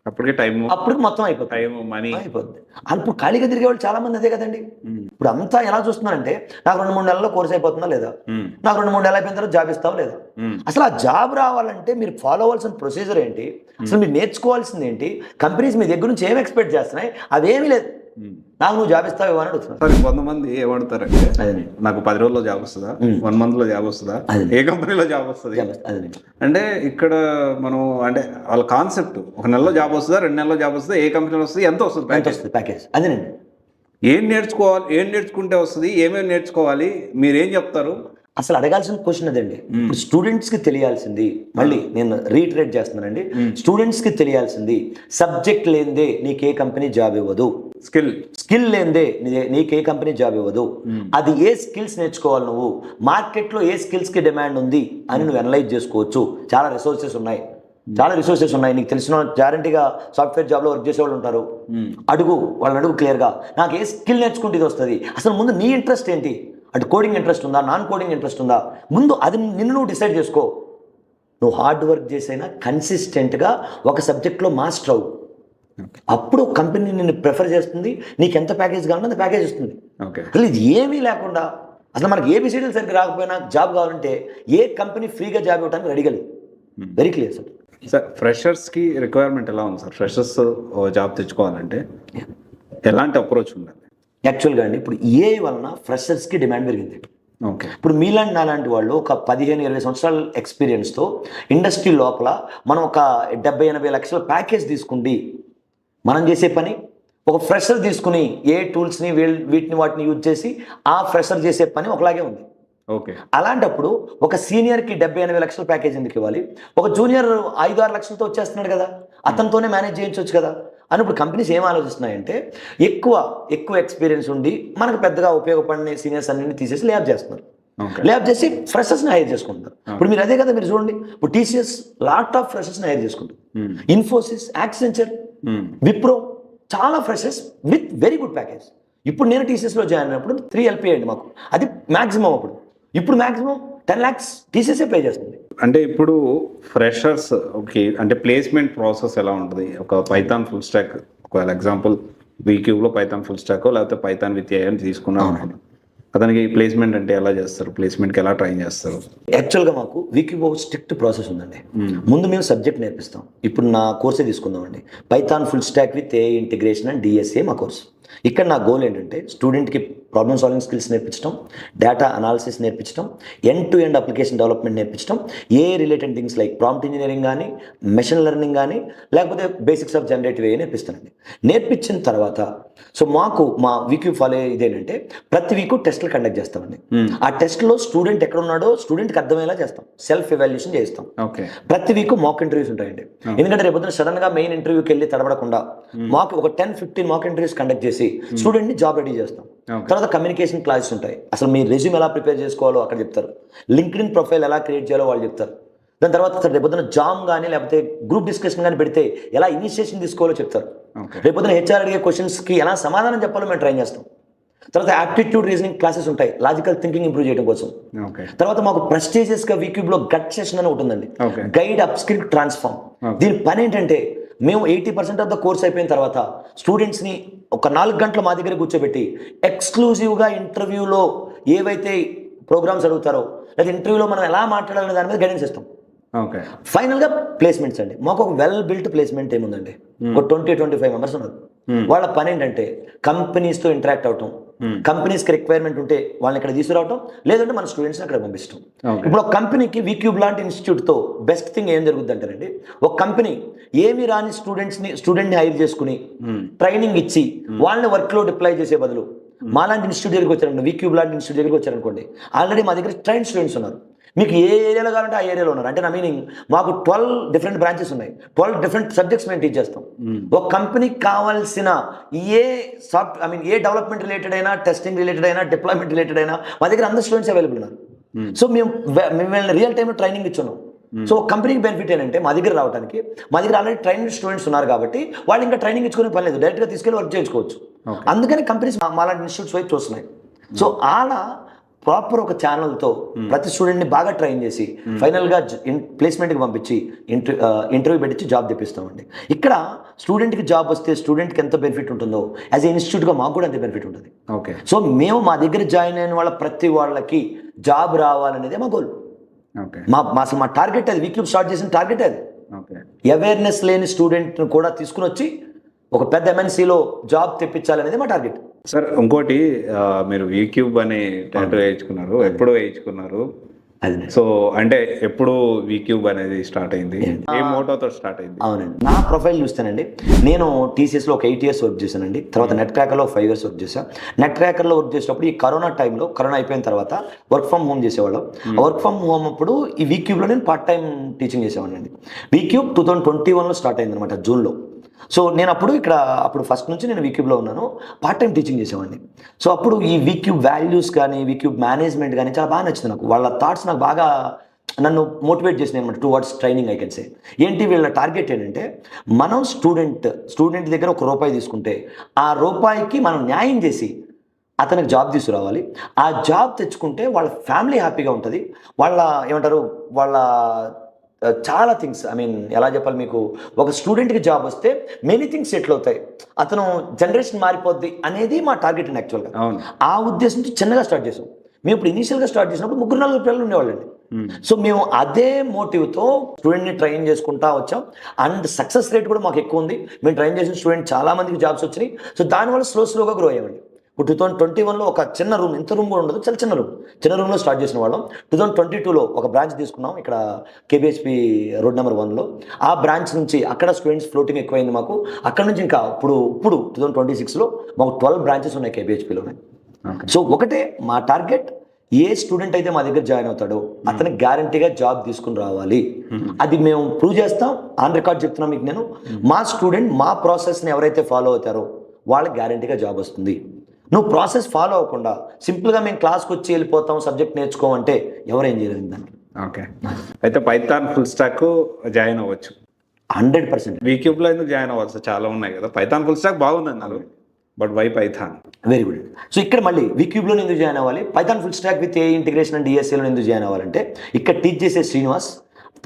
అప్పటికి మొత్తం అయిపోతుంది. అప్పుడు ఖాళీగా తిరిగే వాళ్ళు చాలా మంది అదే కదండి. ఇప్పుడు అంతా ఎలా చూస్తున్నారంటే నాకు 2-3 నెలల్లో కోర్స్ అయిపోతుందా లేదా, నాకు 2-3 నెలలు అయిపోయిన తర్వాత జాబ్ ఇస్తావా లేదా. అసలు ఆ జాబ్ రావాలంటే మీరు ఫాలో అవ్వాల్సిన ప్రొసీజర్ ఏంటి, అసలు మీరు నేర్చుకోవాల్సింది ఏంటి, కంపెనీస్ మీ దగ్గర నుంచి ఏం ఎక్స్పెక్ట్ చేస్తున్నాయి, అవేమీ లేదు. నాకు నువ్వు జాబ్ ఇస్తావు అని అడుగుతున్నాను. సార్ కొంతమంది ఏమడతారంటే అదే నాకు 10 రోజుల్లో జాబ్ వస్తుందా, 1 month లో జాబ్ వస్తుందా, ఏ కంపెనీలో జాబ్ వస్తుంది అదే అంటే ఇక్కడ మనం అంటే వాళ్ళ కాన్సెప్ట్ ఒక నెలలో జాబ్ వస్తుందా, 2 నెలల్లో జాబ్ వస్తుందా, ఏ కంపెనీలో వస్తుంది, ఎంత వస్తుంది ఎంత వస్తుంది ప్యాకేజ్, అదేనండి. ఏం నేర్చుకోవాలి, ఏం నేర్చుకుంటే వస్తుంది, ఏమేమి నేర్చుకోవాలి, మీరు ఏం చెప్తారు? అసలు అడగాల్సిన క్వశ్చన్ అదండి. ఇప్పుడు స్టూడెంట్స్కి తెలియాల్సింది, మళ్ళీ నేను రీటరేట్ చేస్తున్నానండి, స్టూడెంట్స్కి తెలియాల్సింది సబ్జెక్ట్ లేనిదే నీకు ఏ కంపెనీ జాబ్ ఇవ్వదు, స్కిల్ లేనిదే నీకు ఏ కంపెనీ జాబ్ ఇవ్వదు. అది ఏ స్కిల్స్ నేర్చుకోవాలి, నువ్వు మార్కెట్లో ఏ స్కిల్స్కి డిమాండ్ ఉంది అని నువ్వు అనలైజ్ చేసుకోవచ్చు. చాలా రిసోర్సెస్ ఉన్నాయి, నీకు తెలిసిన గ్యారంటీగా సాఫ్ట్వేర్ జాబ్లో వర్క్ చేసే వాళ్ళు ఉంటారు. వాళ్ళని అడుగు క్లియర్గా, నాకు ఏ స్కిల్ నేర్చుకుంటే ఇది వస్తుంది, అసలు ముందు నీ ఇంట్రెస్ట్ ఏంటి, అటు కోడింగ్ ఇంట్రెస్ట్ ఉందా, నాన్ కోడింగ్ ఇంట్రెస్ట్ ఉందా, ముందు అది నిన్ను నువ్వు డిసైడ్ చేసుకో. నువ్వు హార్డ్ వర్క్ చేసైనా కన్సిస్టెంట్గా ఒక సబ్జెక్ట్లో మాస్టర్ అవ్వు. అప్పుడు కంపెనీ నిన్ను ప్రిఫర్ చేస్తుంది, నీకు ఎంత ప్యాకేజ్ కావాలంటే అంత ప్యాకేజ్ ఇస్తుంది. అసలు ఇది ఏమీ లేకుండా అసలు మనకి ఏబిసిడీలు సరిగ్గా రాకపోయినా జాబ్ కావాలంటే ఏ కంపెనీ ఫ్రీగా జాబ్ ఇవ్వడానికి రెడీగా లేదు. Very clear sir. సార్ ఫ్రెషర్స్కి రిక్వైర్మెంట్ ఎలా ఉంది సార్? ఫ్రెషర్స్ జాబ్ తెచ్చుకోవాలంటే ఎలాంటి అప్రోచ్ ఉండాలి? యాక్చువల్గా అండి ఇప్పుడు ఏ వలన ఫ్రెషర్స్కి డిమాండ్ పెరిగింది. ఇప్పుడు మీలాంటి నాలాంటి వాళ్ళు ఒక 15-20 సంవత్సరాల ఎక్స్పీరియన్స్తో ఇండస్ట్రీ లోపల మనం ఒక 70-80 లక్షల ప్యాకేజ్ తీసుకుంది, మనం చేసే పని ఒక ఫ్రెషర్ తీసుకుని ఏ టూల్స్ని వాటిని యూజ్ చేసి ఆ ఫ్రెషర్ చేసే పని ఒకలాగే ఉంది. అలాంటప్పుడు ఒక సీనియర్కి 70-80 లక్షల ప్యాకేజ్ ఎందుకు ఇవ్వాలి, ఒక జూనియర్ 5-6 లక్షలతో వచ్చేస్తున్నాడు కదా, అతనితోనే మేనేజ్ చేయించవచ్చు కదా అని ఇప్పుడు కంపెనీస్ ఏం ఆలోచిస్తున్నాయంటే ఎక్కువ ఎక్స్పీరియన్స్ ఉండి మనకు పెద్దగా ఉపయోగపడిన సీనియర్స్ అన్నింటినీ తీసేసి ల్యాబ్ చేస్తున్నారు. ల్యాబ్ చేసి ఫ్రెషర్స్ని హైర్ చేసుకుంటారు. ఇప్పుడు మీరు అదే కదా, మీరు చూడండి ఇప్పుడు టీసీఎస్ లాట్ ఆఫ్ ఫ్రెషర్స్ని హైర్ చేసుకుంటారు. ఇన్ఫోసిస్, యాక్సెంచర్, విప్రో చాలా freshers with very good package. ఇప్పుడు నేను టీసీఎస్లో జాయిన్ అయినప్పుడు 3 LP అయ్యండి మాకు, అది మ్యాక్సిమం. ఇప్పుడు మ్యాక్సిమం 10 lakhs టీసీఎస్ఏ పే చేస్తుంది. అంటే ఇప్పుడు ఫ్రెషర్స్ అంటే ప్లేస్మెంట్ ప్రాసెస్ ఎలా ఉంటుంది? ఒక పైథాన్ ఫుల్ స్టాక్, ఒకవేళ ఎగ్జాంపుల్ వీక్యూబ్లో పైథాన్ ఫుల్ స్టాక్ లేకపోతే పైథాన్ విత్ AI అని తీసుకున్నాం అనుకుంటాం, అతనికి ప్లేస్మెంట్ అంటే ఎలా చేస్తారు, ప్లేస్మెంట్కి ఎలా ట్రైన్ చేస్తారు? యాక్చువల్గా మాకు వీక్యూబ్ స్ట్రిక్ట్ ప్రాసెస్ ఉందండి. ముందు మేము సబ్జెక్ట్ నేర్పిస్తాం. ఇప్పుడు నా కోర్సే తీసుకుందామండి, Python full stack with AI integration and DSA మా కోర్సు. ఇక్కడ నా గోల్ ఏంటంటే స్టూడెంట్కి ప్రాబ్లమ్ సాల్వింగ్ స్కిల్స్ నేర్పించడం, డేటా అనాలిసిస్ నేర్పించడం, end to end application development నేర్పించడం, AI related things like prompt engineering కానీ, మెషిన్ లెర్నింగ్ కానీ, లేకపోతే బేసిక్స్ ఆఫ్ జనరేటివ్ AI నేర్పిస్తానండి. నేర్పించిన తర్వాత మా వీక్యూ ఫాలో ఇదేంటంటే ప్రతి వీక్ టెస్ట్లు కండక్ట్ చేస్తామండి. ఆ టెస్ట్లో స్టూడెంట్ ఎక్కడ ఉన్నాడో స్టూడెంట్కి అర్థమయ్యేలా చేస్తాం, సెల్ఫ్ ఎవాల్యుయేషన్ చేస్తాం. ప్రతి వీక్ మాక్ ఇంటర్వ్యూస్ ఉంటాయండి. ఎందుకంటే రేపు సడన్గా మెయిన్ ఇంటర్వ్యూకి వెళ్ళి తడబడకుండా మాకు ఒక 10-15 మాక్ ఇంటర్వ్యూస్ కండక్ట్ చేసి స్టూడెంట్ని జాబ్ రెడీ చేస్తాం. తర్వాత కమ్యూనికేషన్ క్లాసెస్ ఉంటాయి, అసలు మీ రెజ్యూమ్ ఎలా ప్రిపేర్ చేసుకోవాలో అక్కడ చెప్తారు, లింక్డ్ఇన్ ప్రొఫైల్ ఎలా క్రియేట్ చేయాలో వాళ్ళు చెప్తారు. దాని తర్వాత రేపొద్దున జామ్ కానీ లేకపోతే గ్రూప్ డిస్కషన్ కానీ పెడితే ఎలా ఇనిషియేషన్ తీసుకోవాలో చెప్తారు. రేపొద్దున HR అడిగే క్వశ్చన్స్కి ఎలా సమాధానం చెప్పాలో మేము ట్రైన్ చేస్తాం. తర్వాత యాప్టిట్యూడ్ రీజనింగ్ క్లాసెస్ ఉంటాయి, లాజికల్ థింకింగ్ ఇంప్రూవ్ చేయడం కోసం. తర్వాత మాకు ప్రెస్టీజియస్గా వీక్యూబ్లో గట్ సెషన్ అని ఉంటుందండి, గైడ్ అప్ స్కిల్ ట్రాన్స్ఫార్మ్. దీని పని ఏంటంటే మేము 80% ఆఫ్ ద కోర్స్ అయిపోయిన తర్వాత స్టూడెంట్స్ని ఒక 4 గంటలు మా దగ్గర కూర్చోబెట్టి ఎక్స్క్లూజివ్గా ఇంటర్వ్యూలో ఏవైతే ప్రోగ్రామ్స్ అడుగుతారో లేదా ఇంటర్వ్యూలో మనం ఎలా మాట్లాడాలనే దాని మీద గైడెన్స్ ఇస్తాం. ఫైనల్గా ప్లేస్మెంట్స్ అండి. మాకు ఒక వెల్ బిల్ట్ ప్లేస్మెంట్ టీమ్ ఉందండి, ఒక 20-25 మెంబర్స్ ఉన్నారు. వాళ్ళ పని ఏంటంటే కంపెనీస్తో ఇంటరాక్ట్ అవటం, కంపెనీస్కి రిక్వైర్మెంట్ ఉంటే వాళ్ళని ఇక్కడ తీసుకురావటం, లేదంటే మన స్టూడెంట్స్ని అక్కడ పంపించడం. ఇప్పుడు ఒక కంపెనీకి వీక్యూబ్ లాంటి ఇన్స్టిట్యూట్తో బెస్ట్ థింగ్ ఏం జరుగుతుంది అంటారండి, ఒక కంపెనీ ఏమి రాని స్టూడెంట్ని హైర్ చేసుకుని ట్రైనింగ్ ఇచ్చి వాళ్ళని వర్క్లో డిప్లాయ్ చేసే బదులు మాలాంటి ఇన్స్టిట్యూట్ దగ్గరికి వచ్చారండి, వీక్యూబ్ లాంటి ఇన్స్టిట్యూట్ దగ్గరికి వచ్చారనుకోండి, ఆల్రెడీ మా దగ్గర ట్రైన్ స్టూడెంట్స్ ఉన్నారు. మీకు ఏ ఏరియాలో కావాలంటే ఆ ఏరియాలో ఉన్నారు. అంటే నా మీనింగ్ మాకు 12 డిఫరెంట్ బ్రాంచెస్ ఉన్నాయి, 12 డిఫరెంట్ సబ్జెక్ట్స్ మేము టీచ్ చేస్తాం. ఒక కంపెనీకి కావాల్సిన ఏ ఏ డెవలప్మెంట్ రిలేటెడ్ అయినా, టెస్టింగ్ రిలేటెడ్ అయినా, డిప్లాయ్మెంట్ రిలేటెడ్ అయినా మా దగ్గర అందరు స్టూడెంట్స్ అవైలబుల్ ఉన్నారు. సో మేము రియల్ టైంలో ట్రైనింగ్ ఇచ్చున్నాం. సో కంపెనీకి బెనిఫిట్ ఏంటంటే మా దగ్గర రావడానికి, మా దగ్గర ఆల్రెడీ ట్రైనింగ్ స్టూడెంట్స్ ఉన్నారు కాబట్టి వాళ్ళు ఇంకా ట్రైనింగ్ ఇచ్చుకునే పని లేదు, డైరెక్ట్గా తీసుకెళ్ళి వర్క్ చేయించుకోవచ్చు. అందుకని కంపెనీస్ మాలాంటి ఇన్స్టిట్యూట్స్ వైపు చూస్తున్నాయి. సో అలా ప్రాపర్ ఒక ఛానల్తో ప్రతి స్టూడెంట్ని బాగా ట్రైన్ చేసి ఫైనల్గా ప్లేస్మెంట్కి పంపించి ఇంటర్వ్యూ పెట్టించి జాబ్ తెప్పిస్తామండి. ఇక్కడ స్టూడెంట్కి జాబ్ వస్తే స్టూడెంట్కి ఎంత బెనిఫిట్ ఉంటుందో యాజ్ ఏ ఇన్స్టిట్యూట్గా మాకు కూడా అంత బెనిఫిట్ ఉంటుంది. సో మేము మా దగ్గర జాయిన్ అయిన వాళ్ళ ప్రతి వాళ్ళకి జాబ్ రావాలనేదే మా గోల్. అసలు మా టార్గెట్ అది, వీక్యూబ్ స్టార్ట్ చేసిన టార్గెట్ అది. అవేర్నెస్ లేని స్టూడెంట్ని కూడా తీసుకుని వచ్చి ఒక పెద్ద MNCలో జాబ్ తెప్పించాలనేది మా టార్గెట్. సార్ ఇంకోటి మీరు వీక్యూబ్ అనే టాటూ వేయించుకున్నారు, ఎప్పుడు వేయించుకున్నారు? అది సో అంటే ఎప్పుడు వీక్యూబ్ అనేది స్టార్ట్ అయింది, ఏ మోటోతో స్టార్ట్ అయింది? అవునండి, నా ప్రొఫైల్ చూస్తానండి, నేను TCSలో ఒక 8 years వర్క్ చేశానండి. తర్వాత నెట్ క్రాకర్లో 5 years వర్క్ చేశాను. నెట్ క్రాకర్లో వర్క్ చేసేటప్పుడు ఈ కరోనా టైంలో, కరోనా అయిపోయిన తర్వాత వర్క్ ఫ్రమ్ హోమ్ చేసేవాళ్ళం. వర్క్ ఫ్రమ్ హోమ్ అప్పుడు ఈ వీక్యూబ్లో నేను పార్ట్ టైం టీచింగ్ చేసేవాడిని. వీక్యూబ్ 2021లో స్టార్ట్ అయింది అనమాట, జూన్లో. సో నేను అప్పుడు ఫస్ట్ నుంచి నేను వీక్యూబ్లో ఉన్నాను, పార్ట్ టైం టీచింగ్ చేసేవాడిని. సో అప్పుడు ఈ వీక్యూబ్ వాల్యూస్ కానీ వీక్యూబ్ మేనేజ్మెంట్ కానీ చాలా బాగా నచ్చింది నాకు. వాళ్ళ థాట్స్ నాకు బాగా నన్ను మోటివేట్ చేసినాయి అనమాట towards training. I can say ఏంటి వీళ్ళ టార్గెట్ ఏంటంటే, మనం స్టూడెంట్ దగ్గర ₹1 తీసుకుంటే ఆ రూపాయికి మనం న్యాయం చేసి అతనికి జాబ్ తీసుకురావాలి. ఆ జాబ్ తెచ్చుకుంటే వాళ్ళ ఫ్యామిలీ హ్యాపీగా ఉంటుంది. వాళ్ళ చాలా థింగ్స్, ఐ మీన్ ఎలా చెప్పాలి మీకు, ఒక స్టూడెంట్కి జాబ్ వస్తే మెనీ థింగ్స్ సెటిల్ అవుతాయి, అతను జనరేషన్ మారిపోద్ది అనేది మా టార్గెట్ అండి యాక్చువల్గా. ఆ ఉద్దేశంతో చిన్నగా స్టార్ట్ చేసాం. మేము ఇప్పుడు ఇనీషియల్గా స్టార్ట్ చేసినప్పుడు 3-4 పిల్లలు ఉండేవాళ్ళండి. సో మేము అదే మోటివ్తో స్టూడెంట్ని ట్రైన్ చేసుకుంటా వచ్చాం. అండ్ సక్సెస్ రేట్ కూడా మాకు ఎక్కువ ఉంది. మేము ట్రైన్ చేసిన స్టూడెంట్ చాలా మందికి జాబ్స్ వచ్చినాయి. సో దానివల్ల స్లోగా గ్రో అయ్యామండి. ఇప్పుడు 2021లో ఒక చిన్న రూమ్, ఇంత రూమ్ కూడా ఉండదు, చాలా చిన్న రూమ్లో స్టార్ట్ చేసిన వాళ్ళం. 2022లో ఒక బ్రాంచ్ తీసుకున్నాం ఇక్కడ KBHP రోడ్ నెంబర్ 1లో. ఆ బ్రాంచ్ నుంచి అక్కడ స్టూడెంట్స్ ఫ్లోటింగ్ ఎక్కువైంది మాకు. అక్కడ నుంచి ఇంకా ఇప్పుడు 2026లో మాకు 12 బ్రాంచెస్ ఉన్నాయి KBHPలోనే. సో ఒకటే మా టార్గెట్, ఏ స్టూడెంట్ అయితే మా దగ్గర జాయిన్ అవుతాడో అతనికి గ్యారంటీగా జాబ్ తీసుకుని రావాలి. అది మేము ప్రూవ్ చేస్తాం, ఆన్ రికార్డ్ చెప్తున్నాం మీకు నేను. మా స్టూడెంట్ మా ప్రాసెస్ని ఎవరైతే ఫాలో అవుతారో వాళ్ళకి గ్యారంటీగా జాబ్ వస్తుంది. నువ్వు ప్రాసెస్ ఫాలో అవ్వకుండా సింపుల్గా మేము క్లాస్కి వచ్చి వెళ్ళిపోతాం, సబ్జెక్ట్ నేర్చుకోమంటే ఎవరేం చేయలేదు దానికి. ఓకే, అయితే పైథాన్ ఫుల్ స్టాక్ జాయిన్ అవ్వచ్చు 100%. వీక్యూబ్లో ఎందుకు జాయిన్ అవ్వచ్చు? చాలా ఉన్నాయి కదా, పైథాన్ ఫుల్ స్టాక్ బాగుంది అన్నారు, but why Python? Very good. So ఇక్కడ మళ్ళీ వీక్యూబ్లో ఎందుకు జాయిన్ అవ్వాలి, Python full stack with AI integration and DSAలో ఎందుకు జాయిన్ అవ్వాలంటే, ఇక్కడ టీచ్ చేసే Srinivas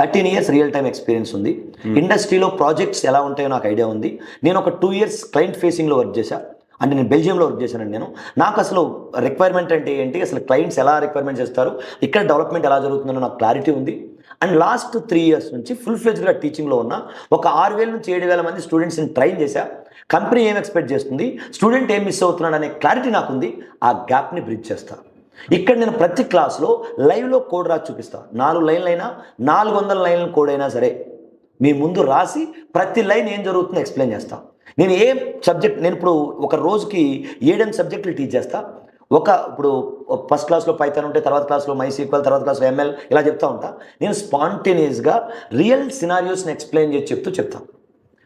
13 years real time experience ఉంది. ఇండస్ట్రీలో ప్రాజెక్ట్స్ ఎలా ఉంటాయో నాకు ఐడియా ఉంది. నేను ఒక 2 years క్లయింట్ ఫేసింగ్లో వర్క్ చేశా. అంటే నేను బెల్జియంలో వర్క్ చేశానండి. నాకు అసలు రిక్వైర్మెంట్ అంటే ఏంటి, అసలు క్లయింట్స్ ఎలా రిక్వైర్మెంట్ చేస్తారు, ఇక్కడ డెవలప్మెంట్ ఎలా జరుగుతుందో నాకు క్లారిటీ ఉంది. అండ్ లాస్ట్ 3 years నుంచి ఫుల్ ఫ్లెజ్డ్గా టీచింగ్లో ఉన్న ఒక 6,000 నుంచి 7,000 మంది స్టూడెంట్స్ని ట్రైన్ చేశా. కంపెనీ ఏం ఎక్స్పెక్ట్ చేస్తుంది, స్టూడెంట్ ఏం మిస్ అవుతున్నాడు అనే క్లారిటీ నాకుంది. ఆ గ్యాప్ని బ్రిడ్జ్ చేస్తా. ఇక్కడ నేను ప్రతి క్లాస్లో లైవ్లో కోడ్ రాసి చూపిస్తా. 4 లైన్లు అయినా 400 లైన్ల కోడ్ అయినా సరే మీ ముందు రాసి ప్రతి లైన్ ఏం జరుగుతుందో ఎక్స్ప్లెయిన్ చేస్తా. నేను ఏ సబ్జెక్ట్, నేను ఇప్పుడు ఒక రోజుకి 7 సబ్జెక్టులు టీచ్ చేస్తా. ఇప్పుడు ఫస్ట్ క్లాస్లో పైథాన్ ఉంటే తర్వాత క్లాస్లో MySQL, తర్వాత క్లాస్లో ML ఇలా చెప్తా ఉంటా. నేను స్పాంటేనియస్గా రియల్ సినారియోస్ని ఎక్స్ప్లెయిన్ చేసి చెప్తాను.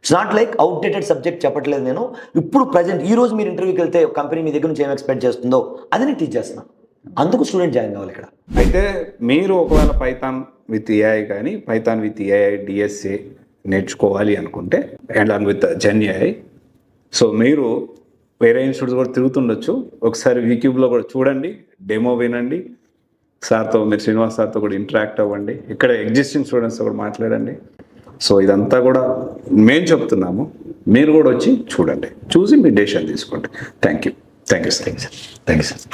It's not like outdated subject చెప్పట్లేదు నేను. ఇప్పుడు ప్రజెంట్ ఈ రోజు మీరు ఇంటర్వ్యూకి వెళ్తే కంపెనీ మీ దగ్గర నుంచి ఏం ఎక్స్పెక్ట్ చేస్తుందో అది నేను టీచ్ చేస్తున్నాను. అందుకు స్టూడెంట్ జాయిన్ కావాలి ఇక్కడ. అయితే మీరు ఒకవేళ పైథాన్ విత్ AI కానీ పైథాన్ విత్ AI DSA నేర్చుకోవాలి అనుకుంటే అండ్ విత్ GenAI, సో మీరు వేరే ఇన్స్టిట్యూట్స్ కూడా తిరుగుతుండొచ్చు. ఒకసారి వీక్యూబ్లో కూడా చూడండి, డెమో వినండి, సార్తో, మీరు శ్రీనివాస్ సార్తో కూడా ఇంటరాక్ట్ అవ్వండి, ఇక్కడ ఎగ్జిస్టింగ్ స్టూడెంట్స్తో కూడా మాట్లాడండి. సో ఇదంతా కూడా మేము చెప్తున్నాము, మీరు కూడా వచ్చి చూడండి, చూసి మీ డెసిషన్ తీసుకోండి. Thank you sir. Thank you sir.